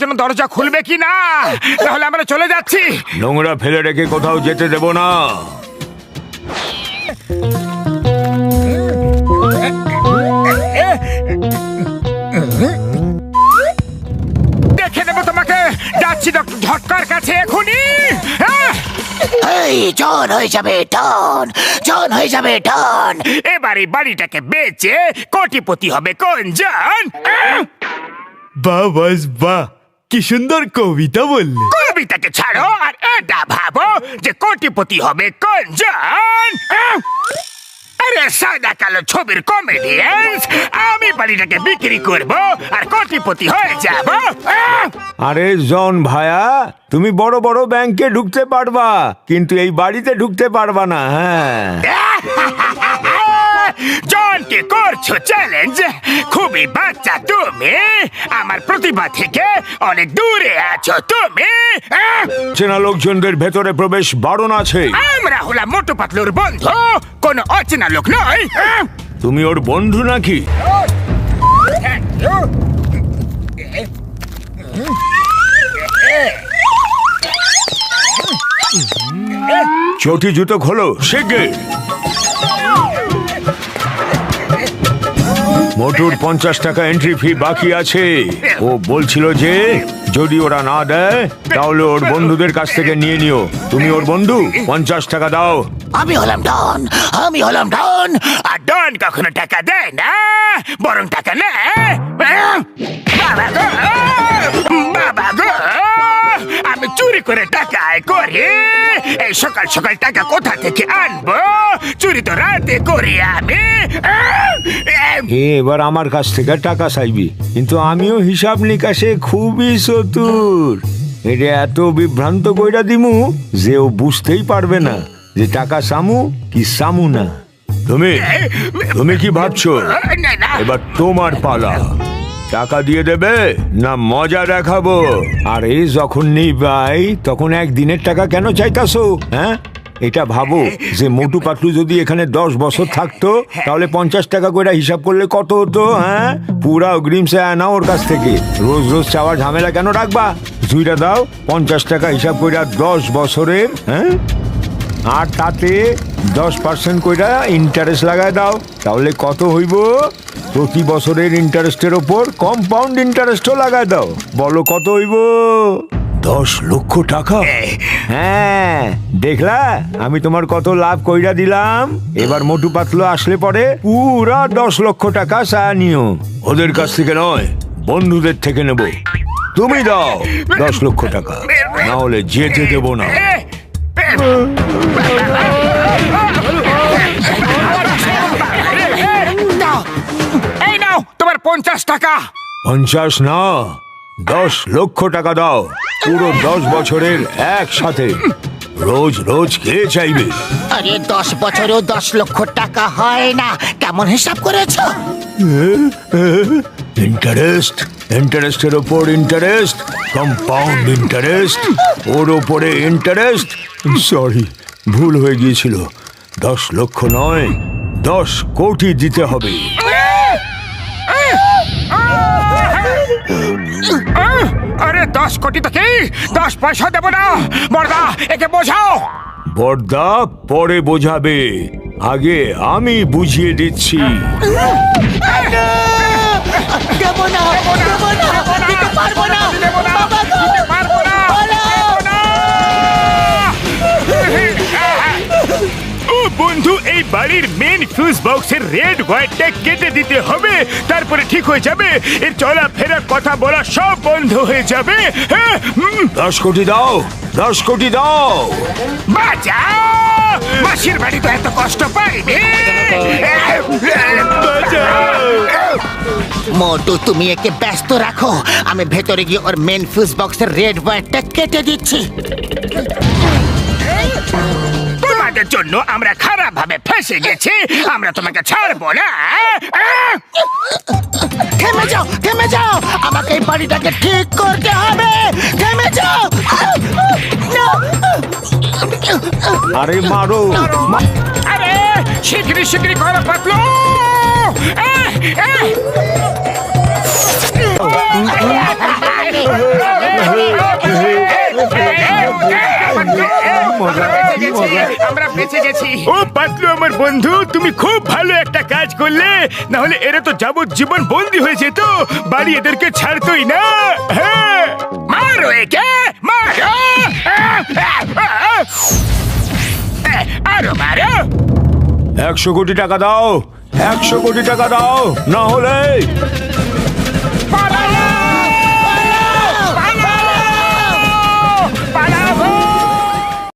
জন্য দরজা খুলবে কি না, তাহলে আমরা চলে যাচ্ছি। নোংরা ফেলে রেখে কোথাও যেতে দেব না। দেখে নেবো তোমাকে। যাচ্ছি ডক্টর ঝটকার কাছে এখনই। এই জন হয়ে যাবে ডন, জন হয়ে যাবে ডন। এবারে বাড়িটাকে বেচে কোটিপতি হবে কোন জন? বাহ বাস বাহ, কি সুন্দর কবিতা বললে। কবিতাকে ছাড়ো আর এটা ভাবো যে কোটিপতি হবে কোন জন? আরে সাদা কালো ছবির কমেডিয়ান্স, আমি বাড়িটাকে বিক্রি করব আর কোটিপতি হয়ে যাব। আরে জন ভায়া, তুমি বড় বড় ব্যাংকে ঢুকতে পারবা, কিন্তু এই বাড়িতে ঢুকতে পারবা না। হ্যাঁ, জনকে করছো চ্যালেঞ্জ? খুবই বাচ্চা তুমি, আমার প্রতিভা থেকে অনেক দূরে আছো তুমি। চেনা লোকজনদের ভেতরে প্রবেশ বারণ আছে। আমরা হলাম মোটু পাতলুর বন্ধু, কোন অচেনা লোক নয়। তুমি ওর বন্ধু নাকি? চটি জুতো খোলো শিগগির। মোটুর 50 টাকা এন্ট্রি ফি বাকি আছে। ও বলছিল যে যদি ওরা না দেয় তাহলে ওর বন্ধুদের কাছ থেকে নিয়ে নিও। তুমি ওর বন্ধু, 50 টাকা দাও। আমি হলাম ডন, আমি হলাম ডন। আর ডন কখনো টাকা দেয় না, বরং টাকা নেয়। বাবা গো, বাবা গো, আমি চুরি করে টাকা আয় করি। এই সকাল সকাল টাকা কোথা থেকে আনবো? চুরি তো রাতে করি আমি। এবার আমার কাছ থেকে টাকা চাইবি, কিন্তু আমিও হিসাব নিকাশে খুবই চতুর। এটা এত বিভ্রান্ত কইরা দিমু যে ও বুঝতেই পারবে না যে টাকা সামু কি সামু না। তুমি কি ভাবছো এবার তোমার পালা? টাকা দিয়ে দেবে না মজা দেখাবো? আরে যখন নিবাই তখন একদিনের টাকা কেন চাইতাছো? হ্যাঁ, এটা ভাবো যে মোটু পাতলু যদি এখানে 10 বছর থাকতো তাহলে 50 টাকা করে হিসাব করলে কত হতো? হ্যাঁ, পুরা অগ্রিম চায় না ওর কাছ থেকে। রোজ রোজ চাওয়ার ঝামেলা কেন রাখবা? জুইটা দাও, 50 টাকা হিসাব করে 10 বছরের। হ্যাঁ, আর তাতে 10% কইরা ইন্টারেস্ট লাগায় দাও, তাহলে কত হইব? প্রতি বছরের ইন্টারেস্টের ওপর কম্পাউন্ড ইন্টারেস্টও লাগায় দাও। বলো কত হইব? 10 লক্ষ টাকা। হ্যাঁ, দেখলা আমি তোমার কত লাভ কইরা দিলাম। এবার মোটু পাতলু আসলে পরে পুরা 10 লক্ষ টাকা চা নিও। ওদের কাছ থেকে নয়, বন্ধুদের থেকে নেব। তুমি দাও 10 লক্ষ টাকা, না হলে যেতে দেব না। এই নাও তোমার 50 টাকা। 50 না, 10 লক্ষ টাকা দাও, পুরো 10 বছরের একসাথে। রোজ রোজ কে চাইবে? আরে 10 বছরেও 10 লক্ষ টাকা হয় না। কেমন হিসাব করেছো? ইন্টারেস্ট, ইন্টারেস্টের ওপর ইন্টারেস্ট, কম্পাউন্ড ইন্টারেস্ট, ওর ওপরে ইন্টারেস্ট। সরি, ভুল হয়ে গিয়েছিল। 10 লক্ষ নয়, 10 কোটি দিতে হবে। আরে 10 কোটি তো কি, 10 পয়সা দেবো না। বড়দা, একে বোঝাও। বড়দা পরে বোঝাবে, আগে আমি বুঝিয়ে দিচ্ছি। দেবো না, দেবো না, দিতে পারবো না। বাবা গো, ও বন্ধু, এই বাড়ির মেন ফিউজ বক্সের রেড ওয়্যারটা কেটে দিতে হবে, তারপরে ঠিক হয়ে যাবে। এর চলাফেরা, কথা বলা সব বন্ধ হয়ে যাবে। 10 কোটি দাও, 10 কোটি দাও। বাঁচাও, মাসির বাড়ি তো এত কষ্ট পাইনি। মোটু তুমি একে ব্যস্ত রাখো, আমি ভেতরে গিয়ে ওর মেন ফিউজ বক্সের রেড ওয়্যারটা কেটে দিচ্ছি। তোমাদের জন্য আমরা খারাপ ভাবে ফেসে গেছি, আমরা তোমাকে ছাড়বো না। থেমে যাও, থেমে যাও, আমাকে এই বাড়িটাকে ঠিক করতে হবে। থেমে যাও। আরে মারো। আরে শিগগিরি শিগগিরি করো পাতলু। আমরা বেঁচে গেছি। ও পাতলু আমার বন্ধু, তুমি খুব ভালো একটা কাজ করলে, না হলে এরা তো যাবজ্জীবন বন্দী হয়ে যেত, বাড়ি এদেরকে ছাড়তোই না। হ্যাঁ, মারো একে, মারো। আরো মারো। 100 কোটি টাকা দাও, 100 কোটি টাকা দাও, না হলে